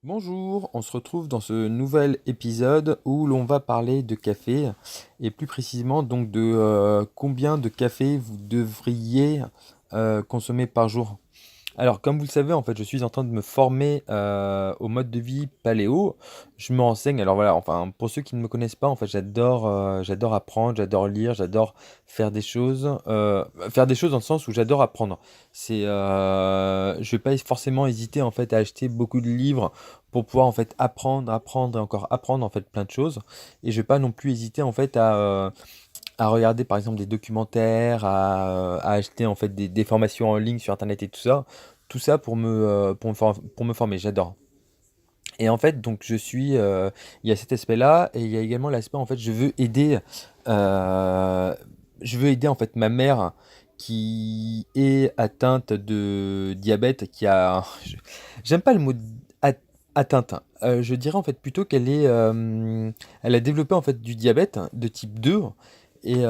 Bonjour, on se retrouve dans ce nouvel épisode où l'on va parler de café et plus précisément donc de combien de café vous devriez consommer par jour. Alors, comme vous le savez, en fait, je suis en train de me former au mode de vie paléo. Je me renseigne. Alors voilà, enfin, pour ceux qui ne me connaissent pas, en fait, j'adore apprendre, j'adore lire, j'adore faire des choses dans le sens où j'adore apprendre. Je vais pas forcément hésiter en fait à acheter beaucoup de livres pour pouvoir en fait apprendre et encore apprendre en fait plein de choses. Et je vais pas non plus hésiter en fait à regarder par exemple des documentaires, à acheter en fait des formations en ligne sur internet et tout ça. Tout ça pour me former, j'adore. Et en fait, donc il y a cet aspect-là et il y a également l'aspect en fait, euh, je veux aider en fait ma mère qui est atteinte de diabète, j'aime pas le mot at- atteinte. Je dirais en fait plutôt elle a développé en fait du diabète de type 2 et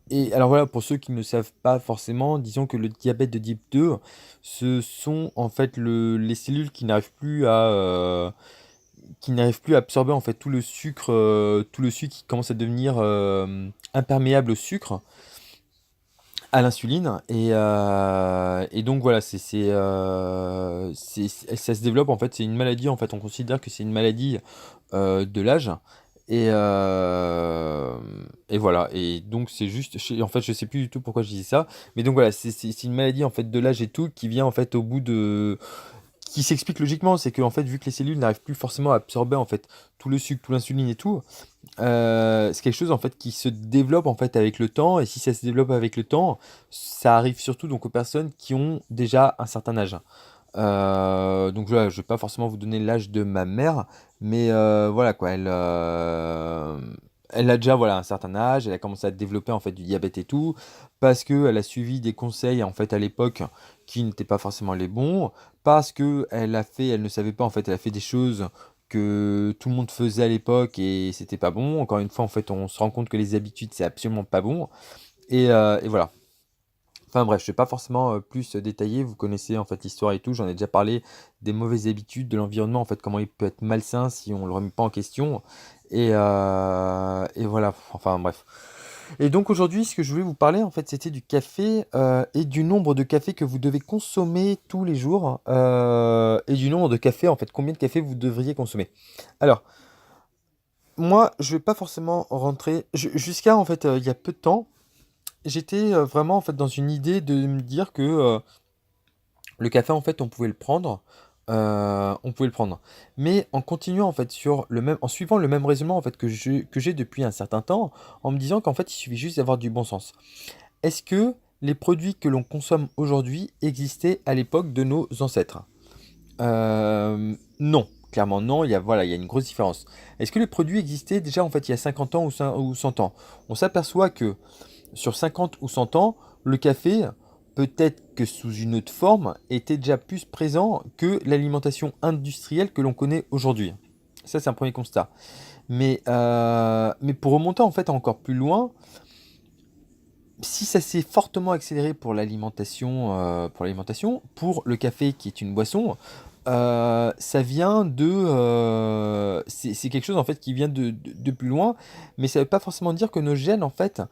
et alors voilà, pour ceux qui ne savent pas forcément, disons que le diabète de type 2, ce sont en fait les cellules qui n'arrivent plus à absorber en fait tout le sucre qui commence à devenir imperméable au sucre, à l'insuline. Et donc voilà, ça se développe en fait, c'est une maladie en fait, on considère que c'est une maladie de l'âge. Et, euh, et voilà, et donc c'est juste, en fait je sais plus du tout pourquoi je disais ça, mais donc voilà, c'est une maladie en fait de l'âge et tout qui vient en fait au bout de, qui s'explique logiquement, c'est que en fait vu que les cellules n'arrivent plus forcément à absorber en fait tout le sucre, tout l'insuline et tout, c'est quelque chose en fait qui se développe en fait avec le temps, et si ça se développe avec le temps, ça arrive surtout donc aux personnes qui ont déjà un certain âge. Donc voilà, je vais pas forcément vous donner l'âge de ma mère, mais voilà quoi, elle a déjà voilà un certain âge, elle a commencé à développer en fait du diabète et tout, parce que elle a suivi des conseils en fait à l'époque qui n'étaient pas forcément les bons, parce que elle ne savait pas en fait, elle a fait des choses que tout le monde faisait à l'époque et c'était pas bon. Encore une fois en fait, on se rend compte que les habitudes c'est absolument pas bon, et voilà. Enfin bref, je ne vais pas forcément plus détailler, vous connaissez en fait l'histoire et tout, j'en ai déjà parlé des mauvaises habitudes, de l'environnement, en fait comment il peut être malsain si on le remet pas en question. Et voilà, enfin bref. Et donc aujourd'hui, ce que je voulais vous parler en fait, c'était du café et du nombre de cafés que vous devez consommer tous les jours et du nombre de cafés en fait, combien de cafés vous devriez consommer. Alors, moi, je vais pas forcément rentrer jusqu'à en fait il y a peu de temps. J'étais vraiment en fait dans une idée de me dire que le café en fait on pouvait le prendre. Mais en continuant en fait en suivant le même raisonnement en fait que j'ai depuis un certain temps, en me disant qu'en fait il suffit juste d'avoir du bon sens. Est-ce que les produits que l'on consomme aujourd'hui existaient à l'époque de nos ancêtres? Non, clairement non, il y a une grosse différence. Est-ce que les produits existaient déjà en fait il y a 50 ans ou 100 ans? On s'aperçoit que sur 50 ou 100 ans, le café, peut-être que sous une autre forme, était déjà plus présent que l'alimentation industrielle que l'on connaît aujourd'hui. Ça, c'est un premier constat. Mais pour remonter en fait encore plus loin, si ça s'est fortement accéléré pour le café qui est une boisson, ça vient c'est quelque chose en fait qui vient de plus loin, mais ça veut pas forcément dire que nos gènes en fait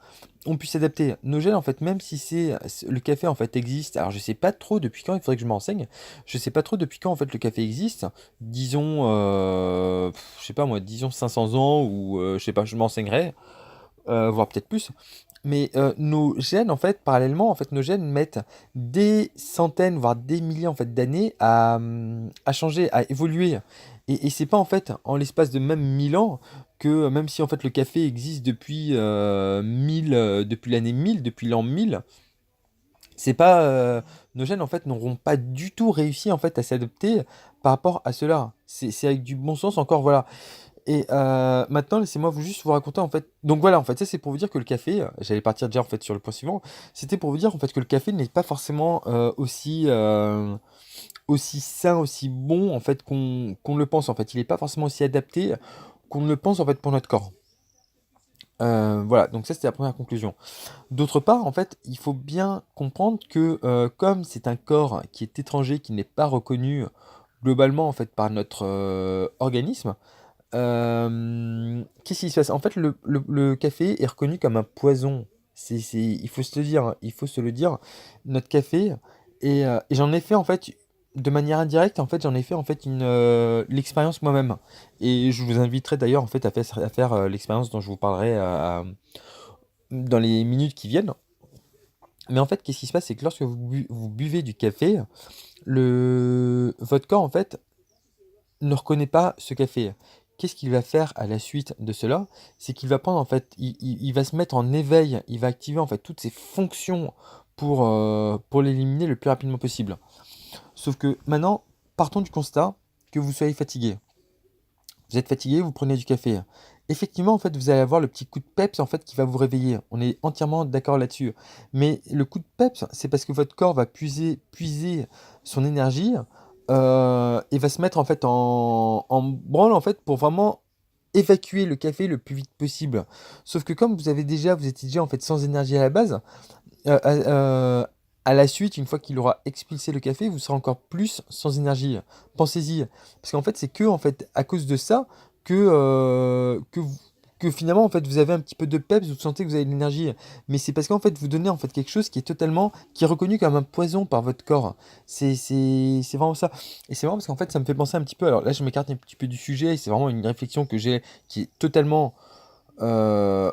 ont pu s'adapter. Nos gènes en fait, même si le café en fait existe, alors je sais pas trop depuis quand, il faudrait que je m'enseigne. Je sais pas trop depuis quand en fait le café existe. Disons, je sais pas moi, disons 500 ans ou je sais pas, je m'enseignerai, voire peut-être plus. Mais nos gènes, en fait, parallèlement, en fait, nos gènes mettent des centaines, voire des milliers, en fait, d'années à changer, à évoluer. Et c'est pas, en fait, en l'espace de même 1000 ans que, même si, en fait, le café existe depuis l'année 1000, depuis l'an 1000, c'est pas, nos gènes, en fait, n'auront pas du tout réussi, en fait, à s'adapter par rapport à cela. C'est avec du bon sens, encore, voilà. Et maintenant, laissez-moi juste vous raconter en fait. Donc voilà, en fait, ça c'est pour vous dire que le café, j'allais partir déjà en fait sur le point suivant. C'était pour vous dire en fait que le café n'est pas forcément aussi sain, aussi bon en fait qu'on le pense en fait. Il n'est pas forcément aussi adapté qu'on ne le pense en fait pour notre corps. Voilà, donc ça c'était la première conclusion. D'autre part, en fait, il faut bien comprendre que comme c'est un corps qui est étranger, qui n'est pas reconnu globalement en fait par notre organisme, qu'est-ce qui se passe? En fait, le café est reconnu comme un poison. Il faut se le dire, hein, il faut se le dire. Notre café, et j'en ai fait en fait, de manière indirecte, en fait, j'en ai fait en fait l'expérience moi-même. Et je vous inviterai d'ailleurs en fait à faire l'expérience dont je vous parlerai dans les minutes qui viennent. Mais en fait, qu'est-ce qui se passe? C'est que lorsque vous buvez du café, votre corps en fait ne reconnaît pas ce café. Qu'est-ce qu'il va faire à la suite de cela? C'est qu'il va prendre en fait, il va se mettre en éveil, il va activer en fait toutes ses fonctions pour l'éliminer le plus rapidement possible. Sauf que maintenant, partons du constat que vous soyez fatigué. Vous êtes fatigué, vous prenez du café. Effectivement, en fait, vous allez avoir le petit coup de peps en fait qui va vous réveiller. On est entièrement d'accord là-dessus. Mais le coup de peps, c'est parce que votre corps va puiser son énergie et va se mettre en fait en branle en fait pour vraiment évacuer le café le plus vite possible. Sauf que comme vous étiez déjà en fait sans énergie à la base, euh, euh, euh, à la suite, une fois qu'il aura expulsé le café, vous serez encore plus sans énergie. Pensez-y. Parce qu'en fait, c'est que en fait, à cause de ça que finalement en fait, vous avez un petit peu de peps, vous sentez que vous avez de l'énergie. Mais c'est parce qu'en fait, vous donnez en fait quelque chose qui est reconnu comme un poison par votre corps. C'est vraiment ça. Et c'est marrant parce qu'en fait, ça me fait penser un petit peu. Alors là, je m'écarte un petit peu du sujet. C'est vraiment une réflexion que j'ai qui est totalement euh,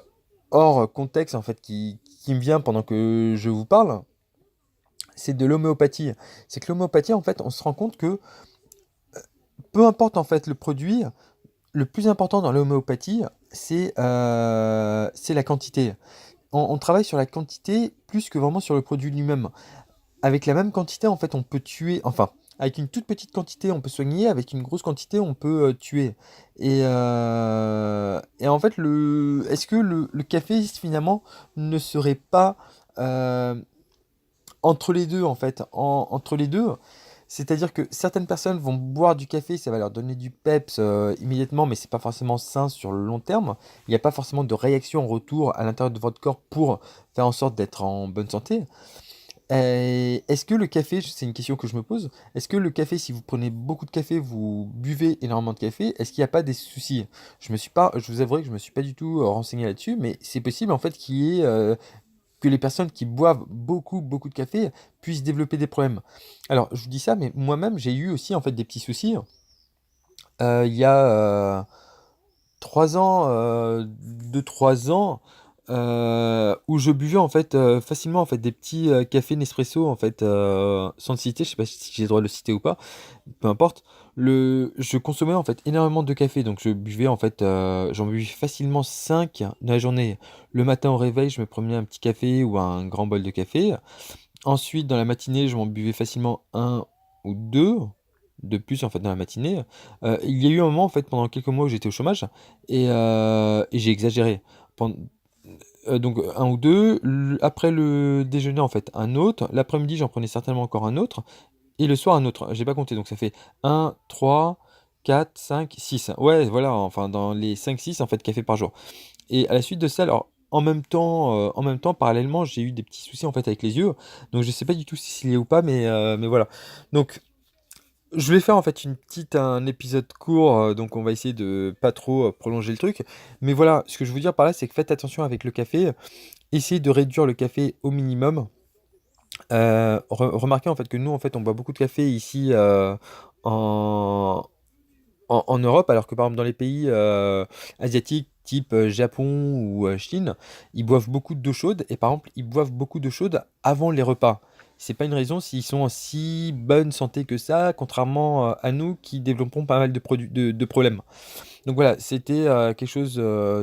hors contexte en fait qui me vient pendant que je vous parle, c'est de l'homéopathie. C'est que l'homéopathie en fait, on se rend compte que peu importe en fait le produit, le plus important dans l'homéopathie, c'est la quantité. On travaille sur la quantité plus que vraiment sur le produit lui-même. Avec la même quantité, en fait, on peut tuer. Enfin, avec une toute petite quantité, on peut soigner. Avec une grosse quantité, on peut tuer. Et en fait, est-ce que le café, finalement, ne serait pas entre les deux, en fait, entre les deux? C'est-à-dire que certaines personnes vont boire du café, ça va leur donner du peps immédiatement, mais c'est pas forcément sain sur le long terme. Il n'y a pas forcément de réaction en retour à l'intérieur de votre corps pour faire en sorte d'être en bonne santé. Est-ce que le café, c'est une question que je me pose, est-ce que le café, si vous prenez beaucoup de café, vous buvez énormément de café, est-ce qu'il n'y a pas des soucis? Je vous avouerai que je me suis pas du tout renseigné là-dessus, mais c'est possible en fait que les personnes qui boivent beaucoup, beaucoup de café puissent développer des problèmes. Alors, je vous dis ça, mais moi-même, j'ai eu aussi en fait des petits soucis. Il y a 3 ans, 2-3 ans, où je buvais en fait facilement en fait des petits cafés Nespresso en fait sans le citer, je sais pas si j'ai le droit de le citer ou pas, peu importe. Je consommais en fait énormément de café, donc je buvais en fait, j'en buvais facilement 5 dans la journée. Le matin au réveil, je me prenais un petit café ou un grand bol de café. Ensuite, dans la matinée, je m'en buvais facilement un ou deux de plus en fait dans la matinée. Il y a eu un moment en fait pendant quelques mois où j'étais au chômage et j'ai exagéré. Pen- donc un ou deux, après le déjeuner en fait un autre, l'après-midi j'en prenais certainement encore un autre, et le soir un autre. J'ai pas compté, donc ça fait un, 3, 4, 5, 6. Ouais, voilà, enfin dans les 5, 6 en fait café par jour. Et à la suite de ça, alors en même temps, parallèlement, j'ai eu des petits soucis en fait avec les yeux. Donc je sais pas du tout si c'est lié ou pas, mais voilà. Donc je vais faire en fait un épisode court, donc on va essayer de pas trop prolonger le truc. Mais voilà, ce que je veux dire par là, c'est que faites attention avec le café. Essayez de réduire le café au minimum. Remarquez en fait que nous en fait on boit beaucoup de café ici en, en Europe, alors que par exemple dans les pays asiatiques, type Japon ou Chine, ils boivent beaucoup d'eau chaude et par exemple ils boivent beaucoup d'eau chaude avant les repas. C'est pas une raison s'ils sont en si bonne santé que ça, contrairement à nous qui développons pas mal de problèmes. Donc voilà, c'était quelque chose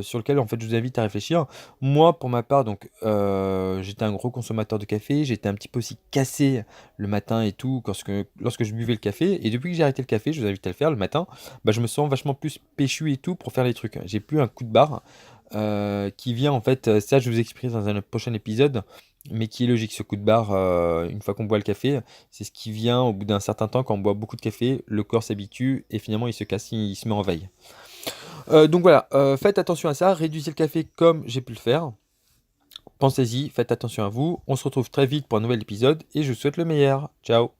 sur lequel en fait je vous invite à réfléchir. Moi, pour ma part, donc j'étais un gros consommateur de café, j'étais un petit peu aussi cassé le matin et tout lorsque je buvais le café. Et depuis que j'ai arrêté le café, je vous invite à le faire le matin, bah, je me sens vachement plus péchu et tout pour faire les trucs. J'ai plus un coup de barre qui vient en fait, ça je vous expliquerai dans un prochain épisode. Mais qui est logique, ce coup de barre, une fois qu'on boit le café, c'est ce qui vient au bout d'un certain temps quand on boit beaucoup de café, le corps s'habitue et finalement il se casse, il se met en veille. Donc voilà, faites attention à ça, réduisez le café comme j'ai pu le faire. Pensez-y, faites attention à vous. On se retrouve très vite pour un nouvel épisode et je vous souhaite le meilleur. Ciao.